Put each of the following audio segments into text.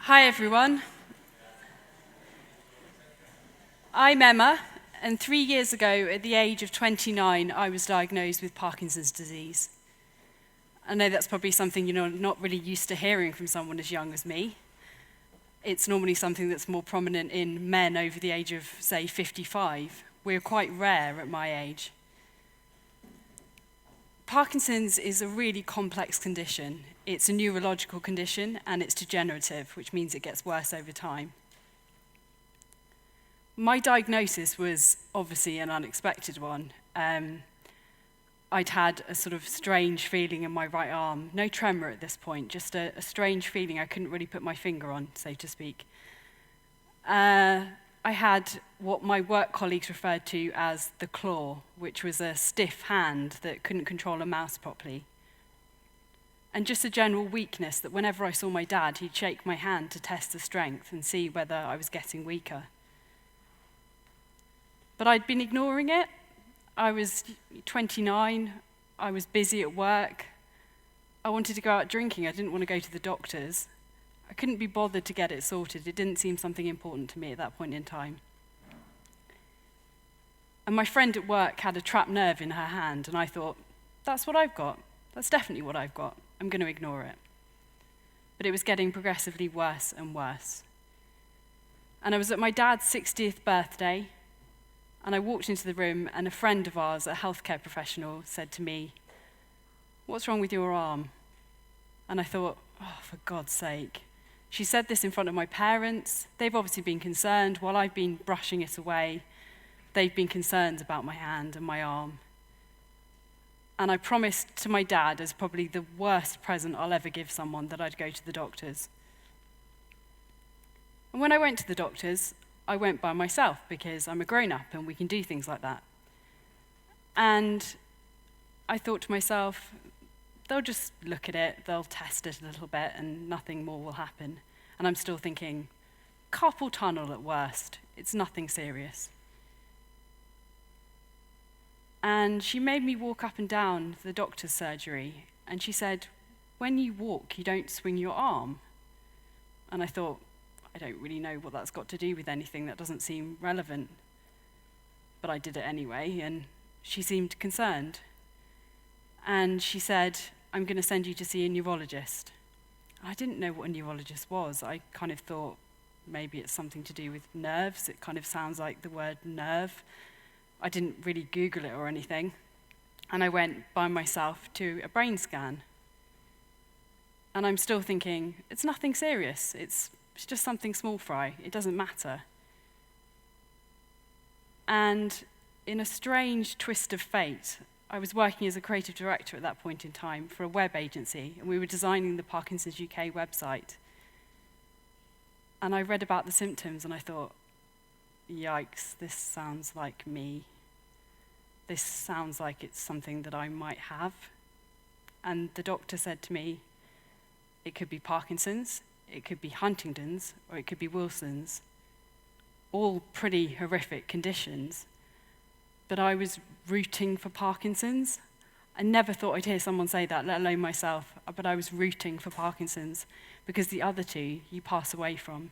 Hi everyone. I'm Emma, and 3 years ago, at the age of 29, I was diagnosed with Parkinson's disease. I know that's probably something you're not really used to hearing from someone as young as me. It's normally something that's more prominent in men over the age of, say, 55. We're quite rare at my age. Parkinson's is a really complex condition. It's a neurological condition and it's degenerative, which means it gets worse over time. My diagnosis was obviously an unexpected one. I'd had a sort of strange feeling in my right arm, no tremor at this point, just a strange feeling I couldn't really put my finger on, so to speak. I had what my work colleagues referred to as the claw, which was a stiff hand that couldn't control a mouse properly. And just a general weakness that whenever I saw my dad, he'd shake my hand to test the strength and see whether I was getting weaker. But I'd been ignoring it. I was 29, I was busy at work. I wanted to go out drinking, I didn't want to go to the doctors. I couldn't be bothered to get it sorted. It didn't seem something important to me at that point in time. And my friend at work had a trapped nerve in her hand, and I thought, that's what I've got. That's definitely what I've got. I'm going to ignore it. But it was getting progressively worse and worse. And I was at my dad's 60th birthday, and I walked into the room, and a friend of ours, a healthcare professional, said to me, "What's wrong with your arm?" And I thought, oh, for God's sake. She said this in front of my parents. They've obviously been concerned. While I've been brushing it away, they've been concerned about my hand and my arm. And I promised to my dad, as probably the worst present I'll ever give someone, that I'd go to the doctors. And when I went to the doctors, I went by myself because I'm a grown-up and we can do things like that. And I thought to myself, they'll just look at it, they'll test it a little bit, and nothing more will happen. And I'm still thinking, carpal tunnel at worst, it's nothing serious. And she made me walk up and down the doctor's surgery, and she said, when you walk, you don't swing your arm. And I thought, I don't really know what that's got to do with anything, that doesn't seem relevant. But I did it anyway, and she seemed concerned. And she said, I'm going to send you to see a neurologist. I didn't know what a neurologist was. I kind of thought maybe it's something to do with nerves. It kind of sounds like the word nerve. I didn't really Google it or anything. And I went by myself to a brain scan. And I'm still thinking, it's nothing serious. It's just something small fry. It doesn't matter. And in a strange twist of fate, I was working as a creative director at that point in time for a web agency, and we were designing the Parkinson's UK website. And I read about the symptoms, and I thought, yikes, this sounds like me. This sounds like it's something that I might have. And the doctor said to me, it could be Parkinson's, it could be Huntington's, or it could be Wilson's. All pretty horrific conditions. But I was rooting for Parkinson's. I never thought I'd hear someone say that, let alone myself, but I was rooting for Parkinson's because the other two you pass away from.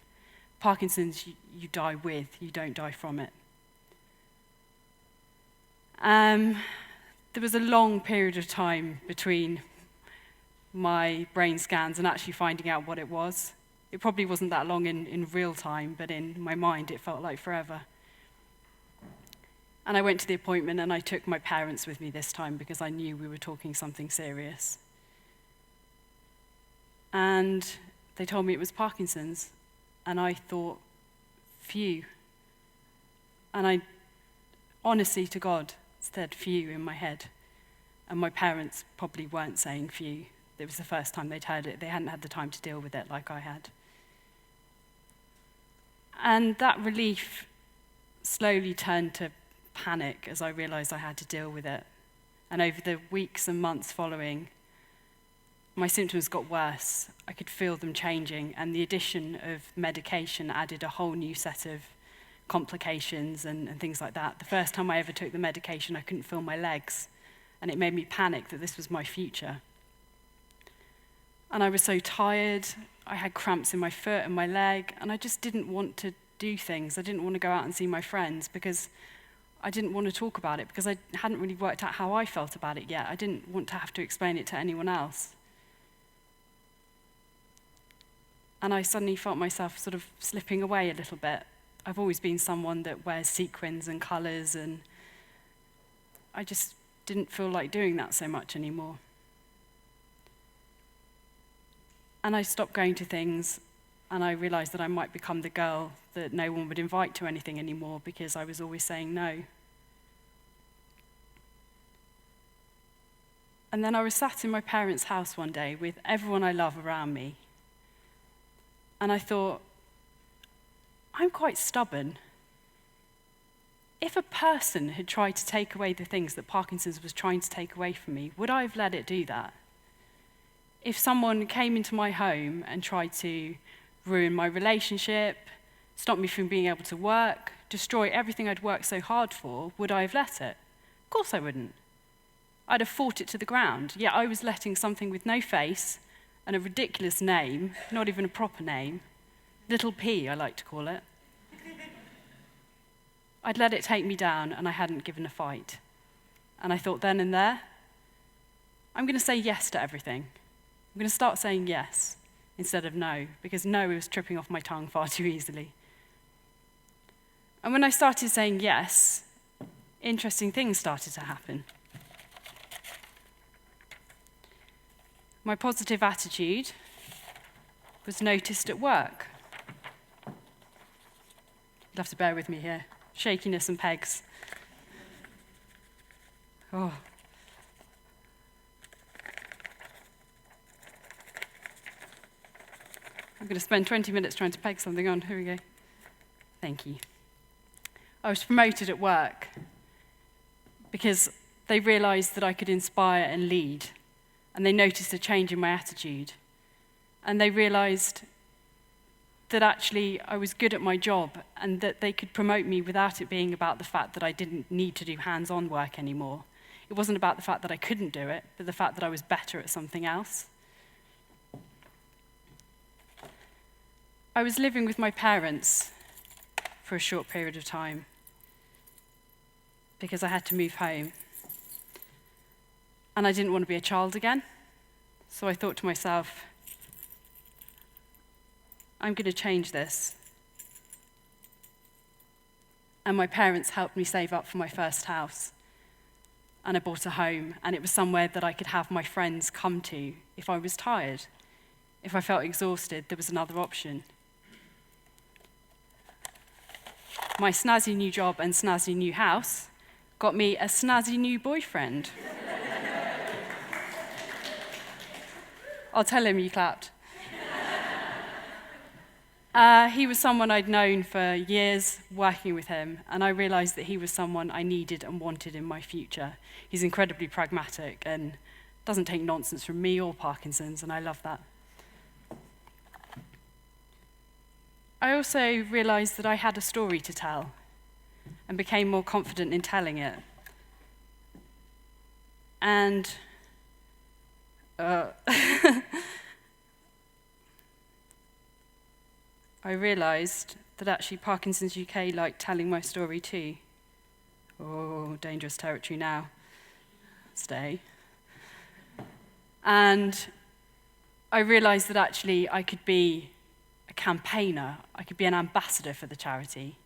Parkinson's you die with, you don't die from it. There was a long period of time between my brain scans and actually finding out what it was. It probably wasn't that long in real time, but in my mind it felt like forever. And I went to the appointment and I took my parents with me this time because I knew we were talking something serious. And they told me it was Parkinson's. And I thought, phew. And I, honestly to God, said phew in my head. And my parents probably weren't saying phew. It was the first time they'd heard it. They hadn't had the time to deal with it like I had. And that relief slowly turned to panic as I realized I had to deal with it. And over the weeks and months following, my symptoms got worse. I could feel them changing, and the addition of medication added a whole new set of complications and things like that. The first time I ever took the medication, I couldn't feel my legs, and it made me panic that this was my future. And I was so tired, I had cramps in my foot and my leg, and I just didn't want to do things. I didn't want to go out and see my friends because I didn't want to talk about it, because I hadn't really worked out how I felt about it yet. I didn't want to have to explain it to anyone else. And I suddenly felt myself sort of slipping away a little bit. I've always been someone that wears sequins and colours, and I just didn't feel like doing that so much anymore. And I stopped going to things, and I realised that I might become the girl that no one would invite to anything anymore because I was always saying no. And then I was sat in my parents' house one day with everyone I love around me. And I thought, I'm quite stubborn. If a person had tried to take away the things that Parkinson's was trying to take away from me, would I have let it do that? If someone came into my home and tried to ruin my relationship, stop me from being able to work, destroy everything I'd worked so hard for, would I have let it? Of course I wouldn't. I'd have fought it to the ground. Yet I was letting something with no face and a ridiculous name, not even a proper name, Little P, I like to call it. I'd let it take me down, and I hadn't given a fight. And I thought then and there, I'm going to say yes to everything. I'm going to start saying yes instead of no, because no was tripping off my tongue far too easily. And when I started saying yes, interesting things started to happen. My positive attitude was noticed at work. You'll have to bear with me here. Shakiness and pegs. Oh. I'm going to spend 20 minutes trying to peg something on. Here we go. Thank you. I was promoted at work because they realised that I could inspire and lead, and they noticed a change in my attitude. And they realised that actually I was good at my job and that they could promote me without it being about the fact that I didn't need to do hands-on work anymore. It wasn't about the fact that I couldn't do it, but the fact that I was better at something else. I was living with my parents for a short period of time because I had to move home. And I didn't want to be a child again. So I thought to myself, I'm going to change this. And my parents helped me save up for my first house. And I bought a home, and it was somewhere that I could have my friends come to if I was tired. If I felt exhausted, there was another option. My snazzy new job and snazzy new house got me a snazzy new boyfriend. I'll tell him you clapped. He was someone I'd known for years working with him, and I realised that he was someone I needed and wanted in my future. He's incredibly pragmatic and doesn't take nonsense from me or Parkinson's, and I love that. I also realised that I had a story to tell and became more confident in telling it. And I realised that actually Parkinson's UK liked telling my story too. Oh, dangerous territory now. Stay. And I realised that actually I could be a campaigner. I could be an ambassador for the charity.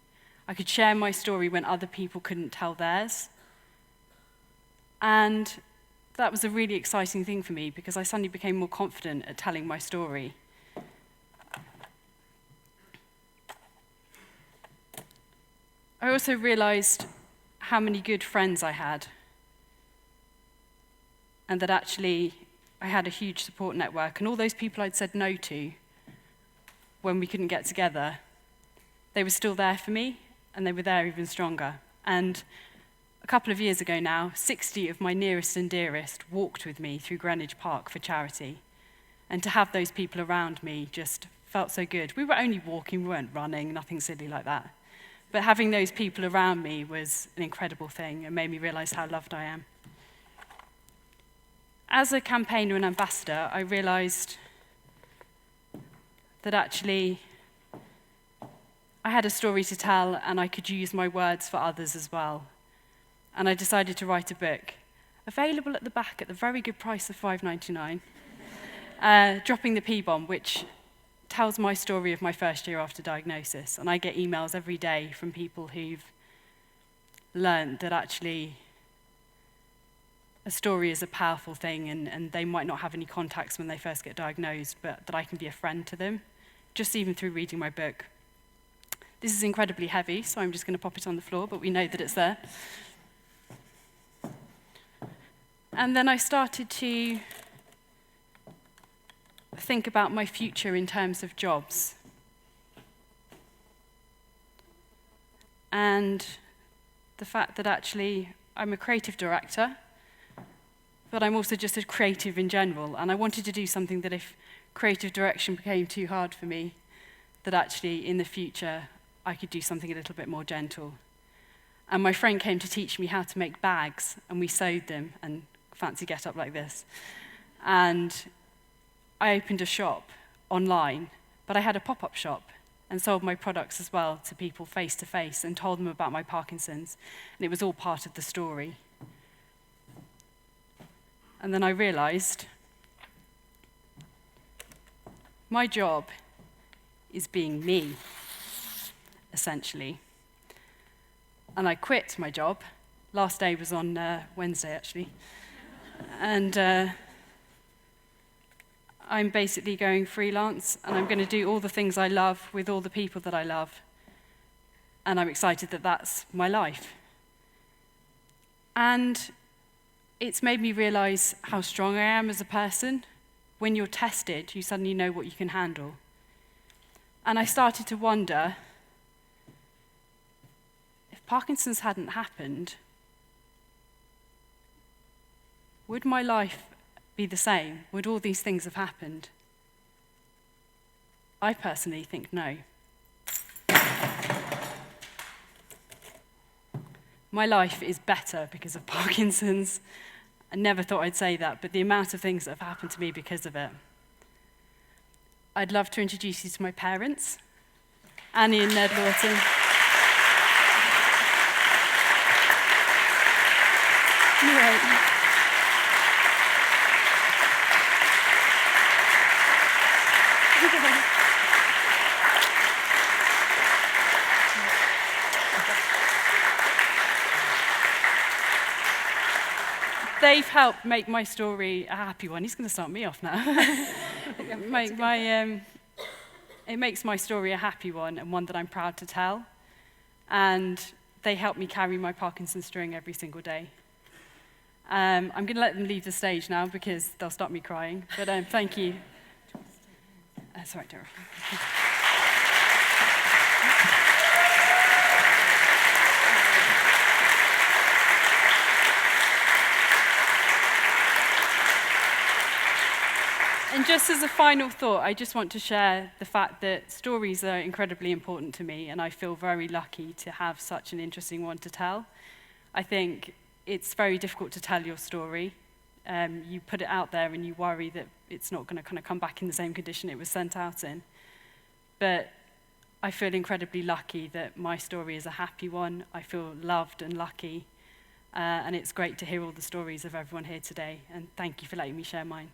I could share my story when other people couldn't tell theirs. And that was a really exciting thing for me because I suddenly became more confident at telling my story. I also realised how many good friends I had, and that actually I had a huge support network, and all those people I'd said no to when we couldn't get together, they were still there for me, and they were there even stronger. And a couple of years ago now, 60 of my nearest and dearest walked with me through Greenwich Park for charity. And to have those people around me just felt so good. We were only walking, we weren't running, nothing silly like that. But having those people around me was an incredible thing and made me realise how loved I am. As a campaigner and ambassador, I realised that actually I had a story to tell and I could use my words for others as well. And I decided to write a book, available at the back at the very good price of $5.99, Dropping the P-Bomb, which tells my story of my first year after diagnosis. And I get emails every day from people who've learned that actually a story is a powerful thing, and they might not have any contacts when they first get diagnosed, but that I can be a friend to them, just even through reading my book. This is incredibly heavy, so I'm just going to pop it on the floor, but we know that it's there. And then I started to think about my future in terms of jobs. And the fact that actually I'm a creative director, but I'm also just a creative in general. And I wanted to do something that if creative direction became too hard for me, that actually in the future I could do something a little bit more gentle. And my friend came to teach me how to make bags, and we sewed them, and fancy get up like this. And I opened a shop online, but I had a pop-up shop and sold my products as well to people face to face and told them about my Parkinson's. And it was all part of the story. And then I realized my job is being me, essentially. And I quit my job. Last day was on Wednesday, actually. And I'm basically going freelance, and I'm going to do all the things I love with all the people that I love. And I'm excited that that's my life. And it's made me realize how strong I am as a person. When you're tested, you suddenly know what you can handle. And I started to wonder, if Parkinson's hadn't happened, would my life be the same? Would all these things have happened? I personally think no. My life is better because of Parkinson's. I never thought I'd say that, but the amount of things that have happened to me because of it. I'd love to introduce you to my parents, Annie and Ned Lawton. You're right. They've helped make my story a happy one. He's going to start me off now. It makes my story a happy one and one that I'm proud to tell. And they help me carry my Parkinson's string every single day. I'm going to let them leave the stage now because they'll stop me crying. But thank you. That's all right, Dara. And just as a final thought, I just want to share the fact that stories are incredibly important to me, and I feel very lucky to have such an interesting one to tell. I think it's very difficult to tell your story. You put it out there and you worry that it's not going to kind of come back in the same condition it was sent out in. But I feel incredibly lucky that my story is a happy one. I feel loved and lucky. And it's great to hear all the stories of everyone here today. And thank you for letting me share mine.